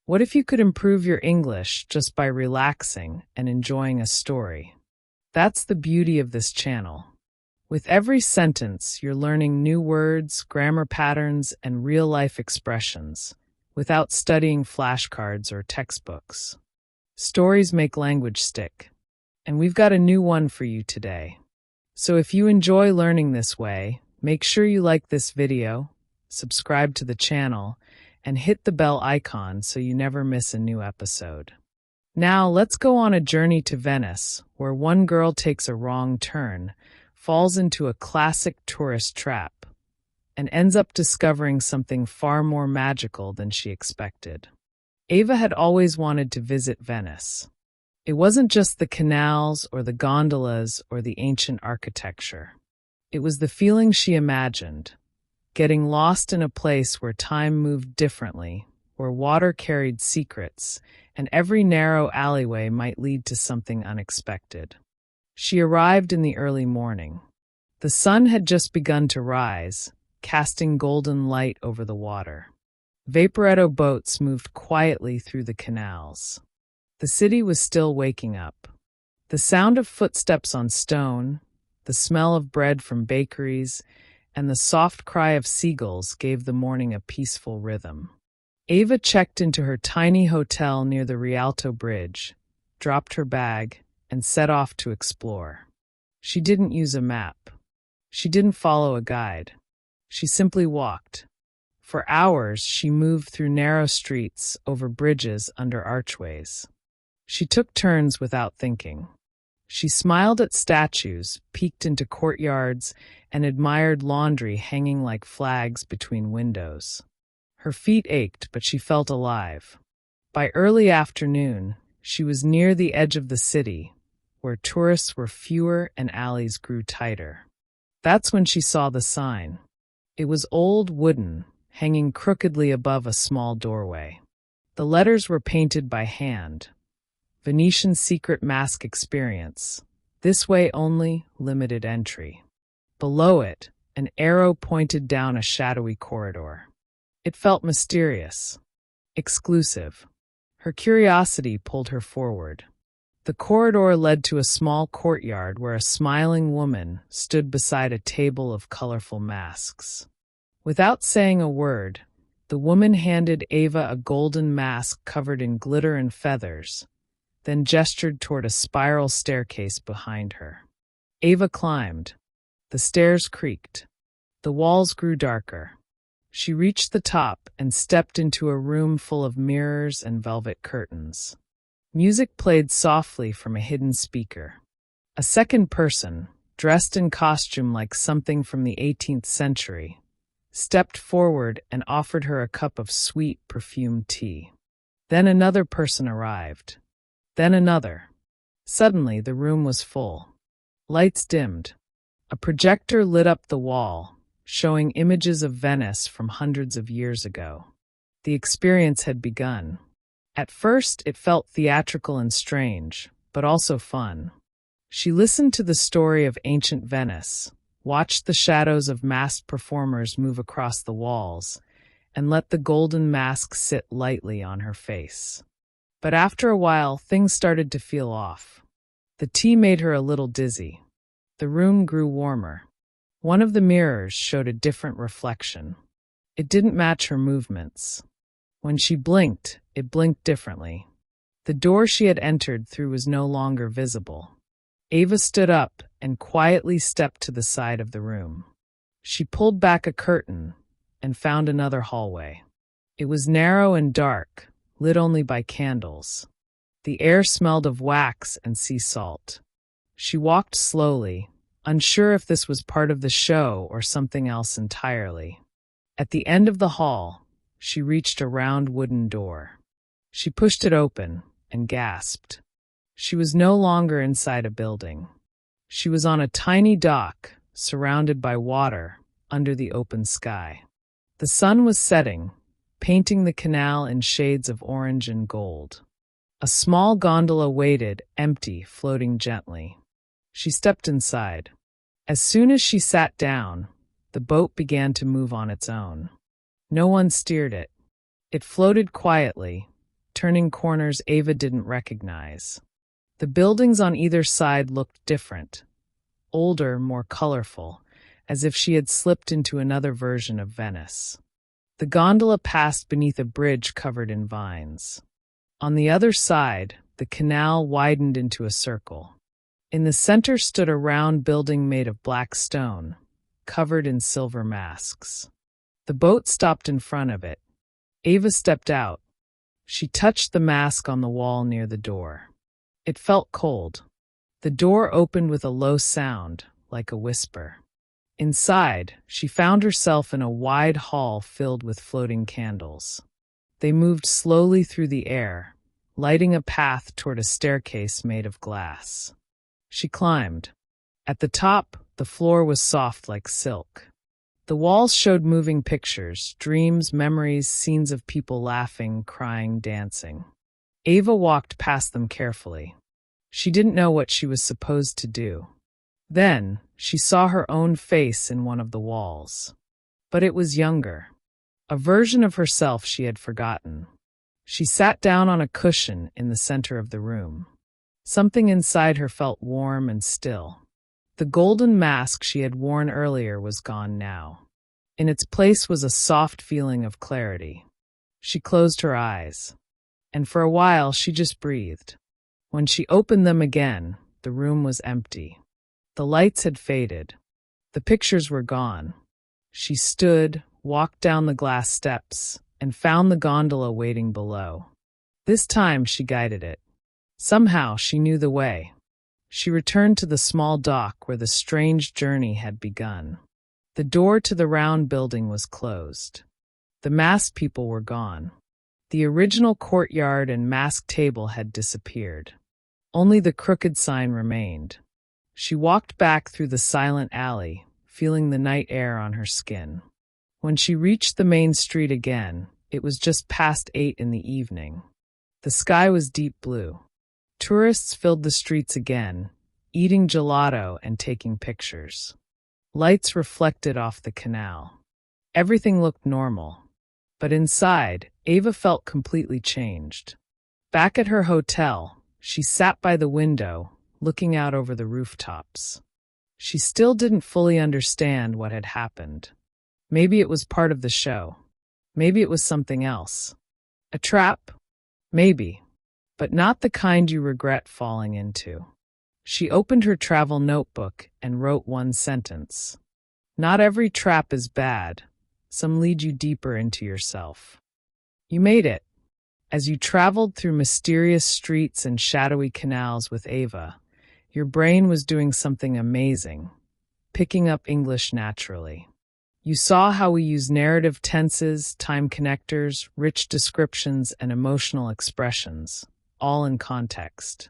What if you could improve your English just by relaxing and enjoying a story? That's the beauty of this channel. With every sentence, you're learning new words, grammar patterns, and real-life expressions, without studying flashcards or textbooks. Stories make language stick, and we've got a new one for you today. So if you enjoy learning this way, make sure you like this video, subscribe to the channel, and hit the bell icon so you never miss a new episode. Now, let's go on a journey to Venice, where one girl takes a wrong turn, falls into a classic tourist trap, and ends up discovering something far more magical than she expected. Ava had always wanted to visit Venice. It wasn't just the canals or the gondolas or the ancient architecture. It was the feeling she imagined, getting lost in a place where time moved differently, where water carried secrets, and every narrow alleyway might lead to something unexpected. She arrived in the early morning. The sun had just begun to rise, casting golden light over the water. Vaporetto boats moved quietly through the canals. The city was still waking up. The sound of footsteps on stone, the smell of bread from bakeries, and the soft cry of seagulls gave the morning a peaceful rhythm. Ava checked into her tiny hotel near the Rialto Bridge, dropped her bag, and set off to explore. She didn't use a map. She didn't follow a guide. She simply walked. For hours, she moved through narrow streets, over bridges, under archways. She took turns without thinking. She smiled at statues, peeked into courtyards, and admired laundry hanging like flags between windows. Her feet ached, but she felt alive. By early afternoon, she was near the edge of the city, where tourists were fewer and alleys grew tighter. That's when she saw the sign. It was old wooden, hanging crookedly above a small doorway. The letters were painted by hand. Venetian secret mask experience. This way only, limited entry. Below it, an arrow pointed down a shadowy corridor. It felt mysterious, exclusive. Her curiosity pulled her forward. The corridor led to a small courtyard where a smiling woman stood beside a table of colorful masks. Without saying a word, the woman handed Ava a golden mask covered in glitter and feathers, then gestured toward a spiral staircase behind her. Ava climbed. The stairs creaked. The walls grew darker. She reached the top and stepped into a room full of mirrors and velvet curtains. Music played softly from a hidden speaker. A second person, dressed in costume like something from the 18th century, stepped forward and offered her a cup of sweet, perfumed tea. Then another person arrived. Then another. Suddenly, the room was full. Lights dimmed. A projector lit up the wall, showing images of Venice from hundreds of years ago. The experience had begun. At first, it felt theatrical and strange, but also fun. She listened to the story of ancient Venice, watched the shadows of masked performers move across the walls, and let the golden mask sit lightly on her face. But after a while, things started to feel off. The tea made her a little dizzy. The room grew warmer. One of the mirrors showed a different reflection. It didn't match her movements. When she blinked, it blinked differently. The door she had entered through was no longer visible. Ava stood up and quietly stepped to the side of the room. She pulled back a curtain and found another hallway. It was narrow and dark, lit only by candles. The air smelled of wax and sea salt. She walked slowly, unsure if this was part of the show or something else entirely. At the end of the hall, she reached a round wooden door. She pushed it open and gasped. She was no longer inside a building. She was on a tiny dock, surrounded by water, under the open sky. The sun was setting, painting the canal in shades of orange and gold. A small gondola waited, empty, floating gently. She stepped inside. As soon as she sat down, the boat began to move on its own. No one steered it. It floated quietly, turning corners Ava didn't recognize. The buildings on either side looked different, older, more colorful, as if she had slipped into another version of Venice. The gondola passed beneath a bridge covered in vines. On the other side, the canal widened into a circle. In the center stood a round building made of black stone, covered in silver masks. The boat stopped in front of it. Ava stepped out. She touched the mask on the wall near the door. It felt cold. The door opened with a low sound, like a whisper. Inside, she found herself in a wide hall filled with floating candles. They moved slowly through the air, lighting a path toward a staircase made of glass. She climbed. At the top, the floor was soft like silk. The walls showed moving pictures, dreams, memories, scenes of people laughing, crying, dancing. Ava walked past them carefully. She didn't know what she was supposed to do. Then, she saw her own face in one of the walls. But it was younger. A version of herself she had forgotten. She sat down on a cushion in the center of the room. Something inside her felt warm and still. The golden mask she had worn earlier was gone now. In its place was a soft feeling of clarity. She closed her eyes. And for a while she just breathed. When she opened them again, the room was empty. The lights had faded. The pictures were gone. She stood, walked down the glass steps, and found the gondola waiting below. This time she guided it. Somehow she knew the way. She returned to the small dock where the strange journey had begun. The door to the round building was closed. The masked people were gone. The original courtyard and masked table had disappeared. Only the crooked sign remained. She walked back through the silent alley, feeling the night air on her skin. When she reached the main street again, it was just past 8 in the evening. The sky was deep blue. Tourists filled the streets again, eating gelato and taking pictures. Lights reflected off the canal. Everything looked normal. But inside, Ava felt completely changed. Back at her hotel, she sat by the window, looking out over the rooftops. She still didn't fully understand what had happened. Maybe it was part of the show. Maybe it was something else. A trap? Maybe. But not the kind you regret falling into. She opened her travel notebook and wrote one sentence. Not every trap is bad. Some lead you deeper into yourself. You made it. As you traveled through mysterious streets and shadowy canals with Ava, your brain was doing something amazing, picking up English naturally. You saw how we use narrative tenses, time connectors, rich descriptions, and emotional expressions, all in context.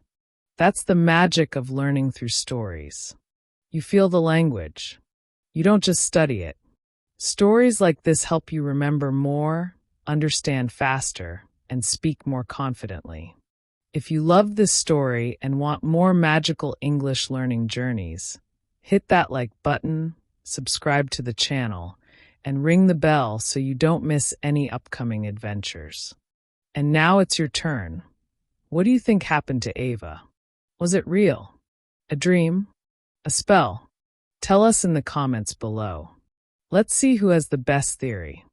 That's the magic of learning through stories. You feel the language. You don't just study it. Stories like this help you remember more, understand faster, and speak more confidently. If you love this story and want more magical English learning journeys, hit that like button, subscribe to the channel, and ring the bell so you don't miss any upcoming adventures. And now it's your turn. What do you think happened to Ava? Was it real? A dream? A spell? Tell us in the comments below. Let's see who has the best theory.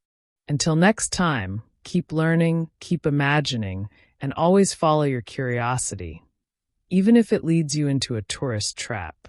Until next time, keep learning, keep imagining, and always follow your curiosity, even if it leads you into a tourist trap.